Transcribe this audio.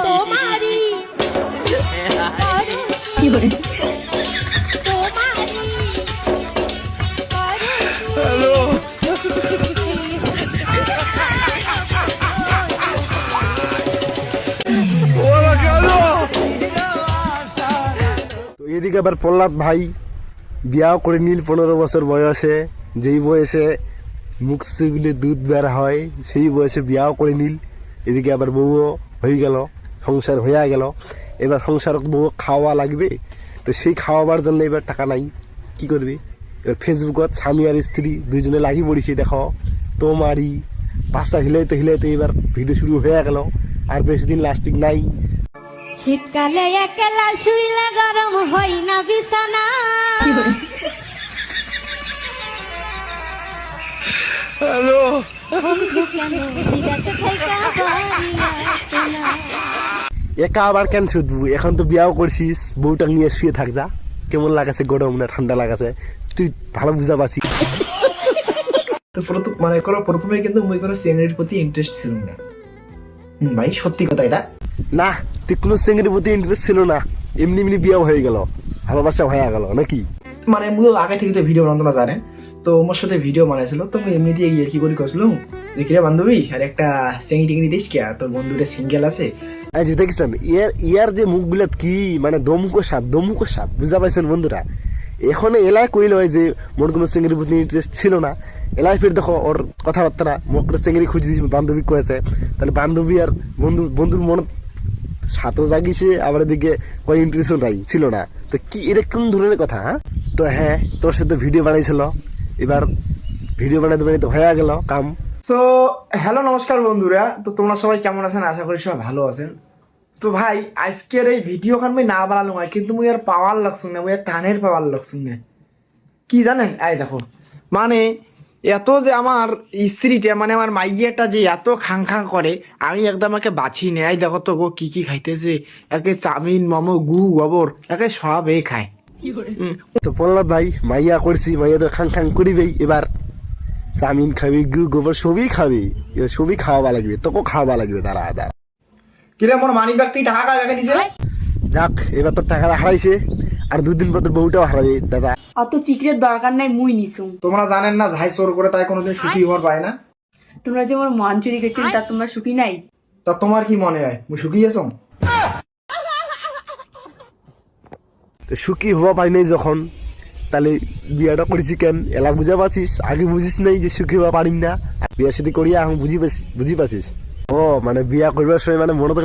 তোমারই কি বলে হ্যালো এদিকে আবার প্রহ্লাদ ভাই বিয়াও করে নিল 15 বছর বয়সে, যেই বয়সে মুখ সেগুলি দুধ বের হয় সেই বয়সে বিয়াও করে নিল। এদিকে আবার বউও হয়ে গেল, সংসার হয়ে গেল। এবার সংসার বউ খাওয়া লাগবে, তো সেই খাওয়াবার জন্য এবার টাকা নাই, কি করবে? এবার ফেসবুকত স্বামী আর স্ত্রী দুজনে লাগি পড়িছে, দেখো তোমারই পাঁচটা হিলাইতে হিলাইতে এবার ভিডিও শুরু হয়ে গেল। আর বেশি দিন লাস্টিং নাই। শীতকালে একলা শুইলে গরম হয় না বিছানা হ্যালো একা আবার কেন শুধু, এখন তো বিয়াও করছিস, বউটা নিয়ে শুয়ে থাক যা। কেমন লাগাছে গরম না ঠান্ডা লাগাছে তুই ভালো বুঝা পাচ্ছি। তো মানে করো প্রথমে কিন্তু মুই কোনো সিনেরির প্রতি ইন্টারেস্ট ছিল না। ভাই সত্যি কথা এটা না, তুই কোনো সিঙ্গের প্রতি ইন্টারেস্ট ছিল না, এমনি এমনি বিয়াও হয়ে গেল, ভালোবাসা হয়ে গেল নাকি? মানে মুইও আগে থেকে তো ভিডিও বানাতো না জানেন, তো ওর সাথে ভিডিও বানাইছিল, তো মুই এমনি দিয়ে কি করে করছিলাম, দেখি রে বান্ধবী আর একটা চেঙ্গি টেঙ্গি দিস কে, তোর বন্ধুরে সিঙ্গেল আছে। দেখছেন ইয়ার যে মুখগুলা কি মানে দমুকো সাপ বুঝা পাইছেন বন্ধুরা? এখন এলাই কইল যে মোর কোনো সিঙ্গের প্রতি ইন্টারেস্ট ছিল না, এলাই ফের দেখো ওর কথাবার্তা মোর কোনো সিঙ্গেরই খুঁজে দিয়েছে, বান্ধবী কয়েছে, তাহলে বান্ধবী আর বন্ধুর মন সাতও জাগিছে, আবার এদিকে কয় ইন্টারেস্ট নাই ছিল না, তো কি এটা কোন ধরনের কথা? হ্যাঁ তো হ্যাঁ, তোর সাথে ভিডিও বানাইছিল, এবার ভিডিও বানাইতে বানাইতে হয়ে গেল কাম। সো হ্যালো নমস্কার বন্ধুরা, তো তোমরা সবাই কেমন আছেন? আশা করি সবাই ভালো আছেন। তো ভাই আজকের এই ভিডিও খান আমি না বানালো হয়, কিন্তু মুই আর পাওয়ার লাগছুন না, মুই আর টানের পাওয়ার লাগছুন না। কি জানেন, এই দেখো মানে এত যে আমার স্ত্রীটা মানে আমার মাইয়াটা যে এত খাং খাং করে, আমি একদম একে বাছি নেই। দেখো তো গো কি কি খাইতেছে, একে চাউমিন মোমো গু গোবর একে সব এ খায়। তো প্রহ্লাদ ভাই মাইয়া করছি, মাইয়া তো খাং খাং করিবেই, এবার চাউমিন খাবি গু গোবর সবই খাবি, এবার সবই খাওয়াবা লাগবে, তোকেও খাওয়াবা লাগবে। দাঁড়া কিরে মোর মানি ব্যক্তি টাকা খাবে নিজে। যাক, এবার তোর টাকাটা হারাইছে, আর 2 দিন পর তোর বউটাও হারাবে দাদা। অত চিকরের দরকার নাই, মুই নিছুম। তোমরা জানেন না যাই চোর করে তাই কোনোদিন সুখী হওয়ার পায় না। তোমরা যে আমার মান চুরি করছেন তা তোমরা সুখী নাই? তা তোমার কি মনে হয় মুই সুখী আছো? সুখী হওয়া পাই নাই যখন, তাহলে বিয়াটা করেছি কেন? এলা বুঝা পাচ্ছিস? আগে বুঝিস নাই যে সুখী হওয়া পারিম না, বিয়া সাথে করিয়া এখন বুঝি পাচ্ছিস? ও মানে বিয়া করবার সময় মানে মনে তো